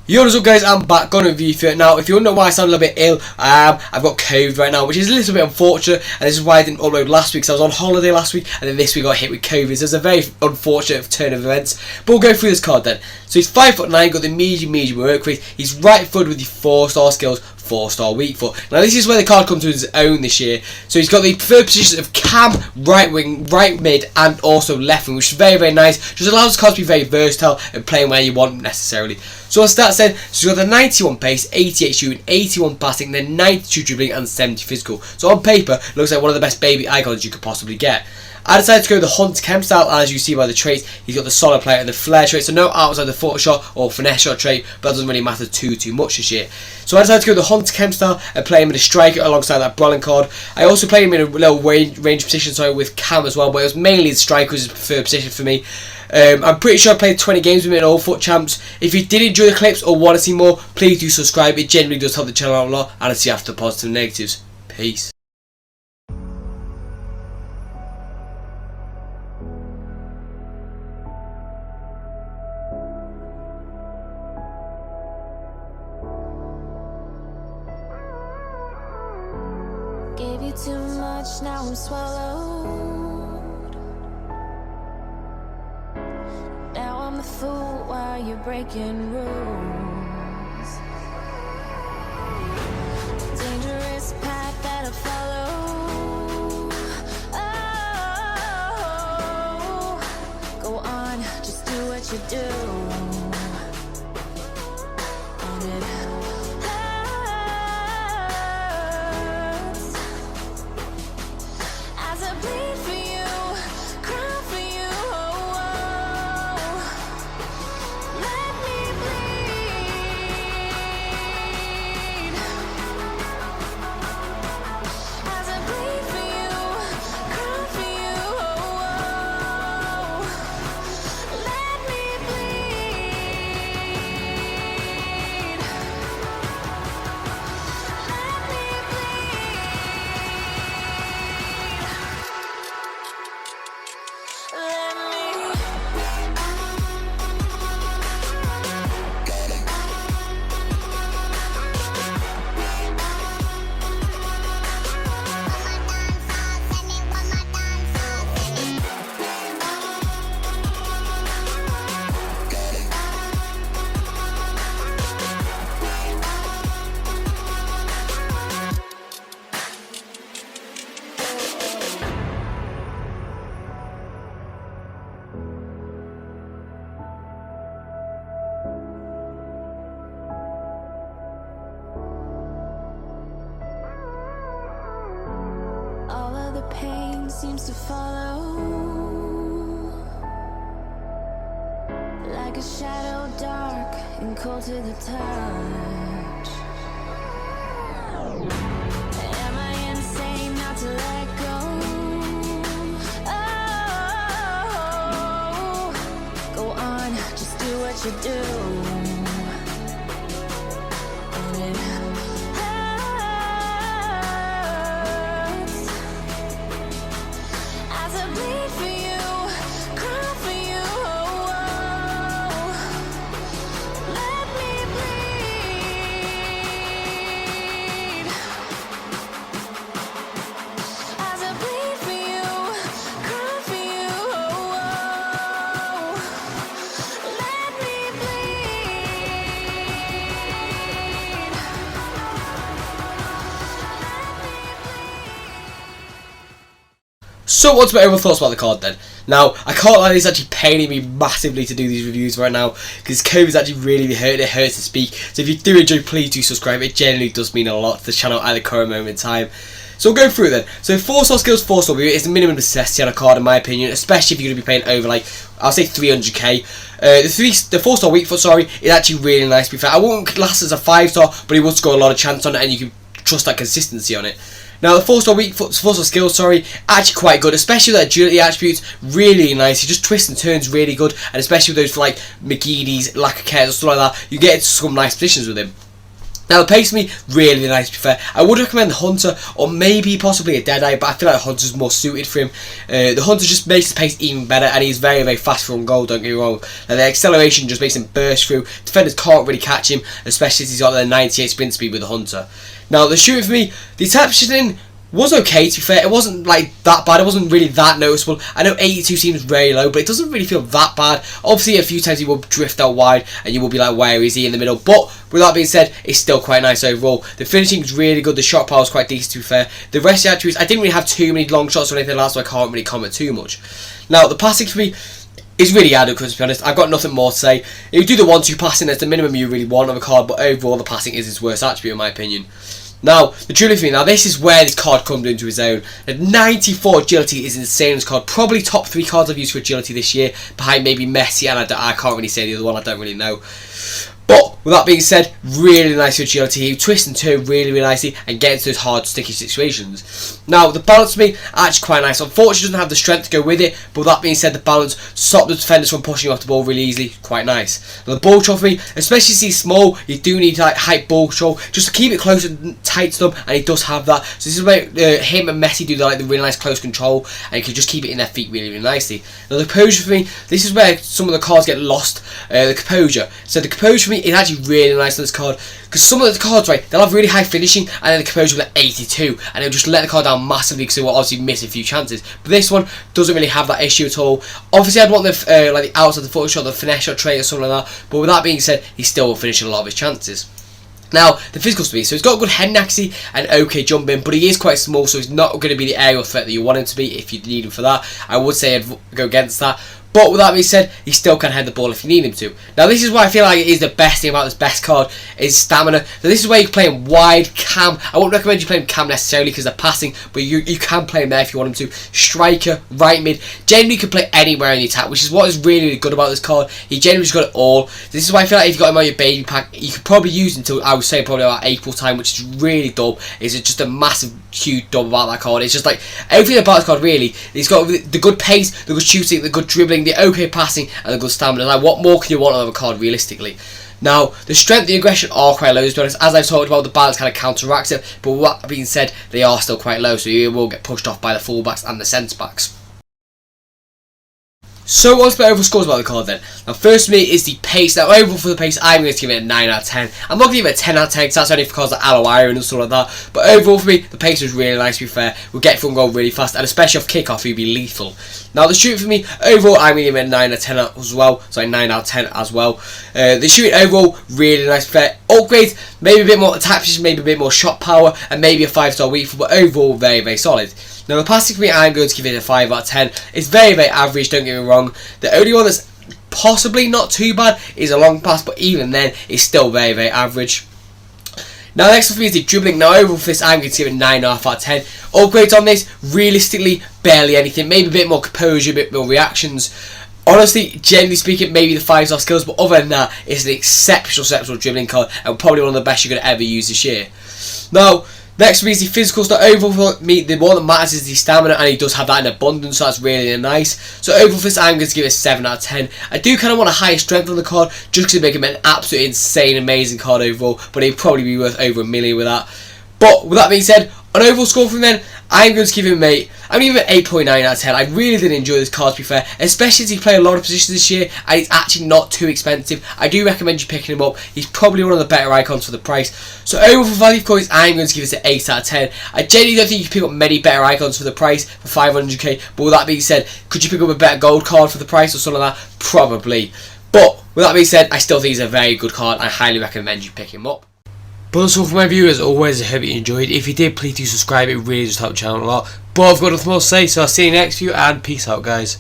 Yo, what's up guys, I'm back on a review for it. Now, if you wonder why I sound a little bit ill, I've got COVID right now, which is a little bit unfortunate, and this is why I didn't upload last week, because I was on holiday last week, and then this week I got hit with COVID, so it's a very unfortunate turn of events. But we'll go through this card then. So he's 5'9", got the medium work rate, he's right footed with the 4-star skills, 4-star weak foot. Now this is where the card comes to his own this year. So he's got the preferred positions of cam, right wing, right mid, and also left wing, which is very nice. Just allows the card to be very versatile and playing where you want necessarily. So on stats then, so he's got the 91 pace, 88 shooting, 81 passing, then 92 dribbling and 70 physical. So on paper, looks like one of the best baby icons you could possibly get. I decided to go the Hunt Chem style, as you see by the traits. He's got the solid player and the flare trait, so no outside the foot shot or finesse shot trait, but that doesn't really matter too much this year. So I decided to go the Hunt Chem style and play him in a striker alongside that Brolin card. I also played him in a little range position, sorry, with Cam as well, but it was mainly the striker was his preferred position for me. I'm pretty sure I played 20 games with him in All Foot Champs. If you did enjoy the clips or want to see more, please do subscribe. It generally does help the channel out a lot, and I'll see you after the positives and negatives. Peace. Gave you too much, now I'm swallowed. Now I'm the fool while you're breaking rules. Dangerous path that I follow. Oh, go on, just do what you do. And it bleed for you, cry for you, oh, oh. Let me bleed. As I bleed for you, cry for you, oh, oh. Let me bleed. Let me the pain seems to follow, like a shadow dark and cold to the touch. Am I insane not to let go? Oh, go on, just do what you do. And it bleed for you, cry for you, oh, oh. Let me bleed. As I bleed for you, cry for you, oh, oh. Let me So what's my overall thoughts about the card then? Now, I can't lie, it's actually paining me massively to do these reviews right now, because COVID's actually really hurting, it hurts to speak. So if you do enjoy, please do subscribe, it generally does mean a lot to the channel at the current moment in time. So we'll go through it then. So 4-star skills, 4-star weak is the minimum necessity on a card in my opinion, especially if you're going to be paying over like, I'll say 300k. The 4-star weak foot, sorry, is actually really nice to be fair. I won't class as a 5-star, but he will score a lot of chance on it and you can trust that consistency on it. Now the 4-star weak foot, 4-star skills, sorry, actually quite good, especially with that agility attributes, really nice. He just twists and turns really good, and especially with those for like McGeady's, Lacazette, or stuff like that, you get into some nice positions with him. Now the pace for me, really nice to be fair. I would recommend the Hunter or maybe possibly a Deadeye, but I feel like the Hunter's more suited for him. The Hunter just makes the pace even better, and he's very, very fast for on goal, don't get me wrong. And the acceleration just makes him burst through. Defenders can't really catch him, especially as he's got the 98 sprint speed with the Hunter. Now the shooting for me, the attack positioning was okay to be fair. It wasn't like that bad, it wasn't really that noticeable. I know 82 seems very low, but it doesn't really feel that bad. Obviously a few times he will drift out wide and you will be like, where is he in the middle? But with that being said, it's still quite nice overall. The finishing is really good, the shot power is quite decent to be fair. The rest of the attributes, I didn't really have too many long shots or anything like that, so I can't really comment too much. Now the passing for me is really adequate, to be honest. I've got nothing more to say. If you do the 1-2 passing, that's the minimum you really want on a card, but overall the passing is its worst attribute in my opinion. Now, the dribbling for me, now this is where this card comes into its own. The 94 agility is insane in this card. Probably top 3 cards I've used for agility this year, behind maybe Messi, and I can't really say the other one, I don't really know. But with that being said, really nice agility. He twists and turns really, really nicely and gets into those hard, sticky situations. Now, the balance for me, actually quite nice. Unfortunately, doesn't have the strength to go with it, but with that being said, the balance stops the defenders from pushing off the ball really easily. Quite nice. Now, the ball control for me, especially if he's small, you do need like height ball control just to keep it close and tight to them, and he does have that. So this is where him and Messi do the really nice close control, and you can just keep it in their feet really, really nicely. Now, the composure for me, this is where some of the cards get lost. The composure. So the composure for me is actually really nice on this card, because some of the cards, right, they'll have really high finishing and then the composure will be 82 and it'll just let the card down massively because it will obviously miss a few chances. But this one doesn't really have that issue at all. Obviously I'd want the like the outside the foot shot, the finesse shot trait or something like that, but with that being said, he still will finish a lot of his chances. Now, the physical speed, so he's got good head accuracy and okay jumping, but he is quite small, so he's not going to be the aerial threat that you want him to be if you need him for that. I would say I'd go against that. But with that being said, he still can head the ball if you need him to. Now this is why I feel like it is the best thing about this best card, is stamina. So this is where you can play him wide, cam. I won't recommend you play him cam necessarily because they're passing, but you can play him there if you want him to. Striker, right mid. Generally you can play anywhere in the attack, which is what is really, really good about this card. He generally just got it all. This is why I feel like if you got him on your baby pack, you could probably use him until, I would say, probably about April time, which is really dull. It's just a massive, huge dub about that card. It's just like, everything about this card really. He's got the good pace, the good shooting, the good dribbling, the okay passing, and the good stamina. Like, what more can you want out of a card realistically? Now, the strength and the aggression are quite low, to be honest. As I've talked about, the balance kind of counteracts it, but with that being said, they are still quite low, so you will get pushed off by the fullbacks and the centre backs. So what's the overall scores about the card then? Now first for me is the pace. Now overall for the pace, I'm going to give it a 9 out of 10. I'm not going to give it a 10 out of 10 because that's only for cards like Aloe Iron and stuff like that. But overall for me, the pace was really nice, to be fair. We'll get from goal really fast, and especially off kickoff, he'll be lethal. Now the shooting for me, overall I'm going to give it a 9 out of 10 as well. So 9 out of 10 as well. The shooting overall, really nice, fair. Upgrades, maybe a bit more attack position, maybe a bit more shot power, and maybe a 5-star weak, but overall very, very solid. Now the passing for me, I'm going to give it a 5 out of 10. It's very, very average, don't get me wrong. The only one that's possibly not too bad is a long pass, but even then, it's still very, very average. Now next up for me is the dribbling. Now overall for this, I'm going to give it a 9.5 out of 10. Upgrades on this, realistically, barely anything. Maybe a bit more composure, a bit more reactions. Honestly, generally speaking, maybe the 5-star skills, but other than that, it's an exceptional dribbling card, and probably one of the best you're going to ever use this year. Now, next for me is the physicals. Now overall for me, the one that matters is the stamina, and he does have that in abundance, so that's really, really nice. So overall for this, I'm going to give it a 7 out of 10. I do kind of want a higher strength on the card, just to make him an absolutely insane, amazing card overall, but he'd probably be worth over $1 million with that. But with that being said, an overall score from then, I'm going to give him I'm going to give it 8.9 out of 10. I really did enjoy this card, to be fair, especially as he played a lot of positions this year, and he's actually not too expensive. I do recommend you picking him up. He's probably one of the better icons for the price. So overall for value for coins, I'm going to give it an 8 out of 10. I genuinely don't think you can pick up many better icons for the price for 500k, but with that being said, could you pick up a better gold card for the price or something like that? Probably. But with that being said, I still think he's a very good card. I highly recommend you pick him up. But that's all for my view. As always, I hope you enjoyed. If you did, please do subscribe. It really does help the channel a lot. But I've got nothing more to say, so I'll see you next video, and peace out, guys.